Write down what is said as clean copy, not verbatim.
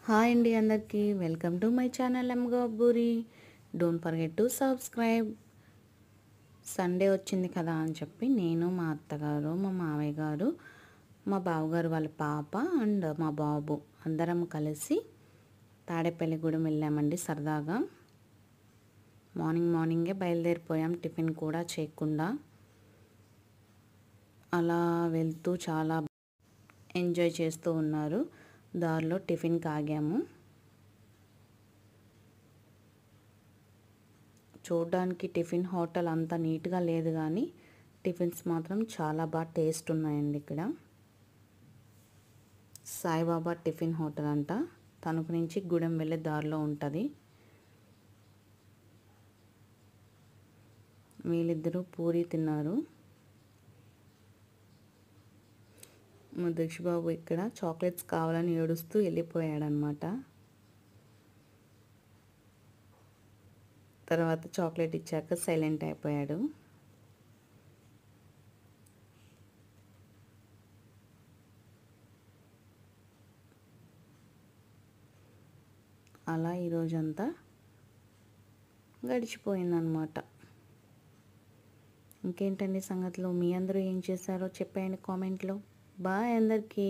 Hi అండి అందరికీ welcome to my channel Gabburi. Don't forget to subscribe. Sunday వచ్చింది కదా అని చెప్పి నేను, మా అత్తగారు, మా మామయ్య గారు, మా బావగారు వాళ్ళ పాప అండ్ మా బాబు అందరం కలిసి తాడేపల్లిగూడెం వెళ్ళామండి సరదాగా. మార్నింగే బయలుదేరిపోయాం, టిఫిన్ కూడా చేయకుండా. అలా వెళ్తూ చాలా ఎంజాయ్ చేస్తూ ఉన్నారు. దారిలో టిఫిన్కి ఆగాము. చూడడానికి టిఫిన్ హోటల్ అంత నీట్గా లేదు కానీ టిఫిన్స్ మాత్రం చాలా బాగా టేస్ట్ ఉన్నాయండి. ఇక్కడ సాయిబాబా టిఫిన్ హోటల్ అంట. తణుకు నుంచి గూడెం వెళ్ళే దారిలో ఉంటుంది. వీళ్ళిద్దరూ పూరి తిన్నారు. మా బాబు ఇక్కడ చాక్లెట్స్ కావాలని ఏడుస్తూ వెళ్ళిపోయాడనమాట. తర్వాత చాక్లెట్ ఇచ్చాక సైలెంట్ అయిపోయాడు. అలా ఈరోజంతా గడిచిపోయిందనమాట. ఇంకేంటండి సంగతులు? మీ అందరూ ఏం చేశారో చెప్పండి కామెంట్లో. బాయ్ అందరికీ.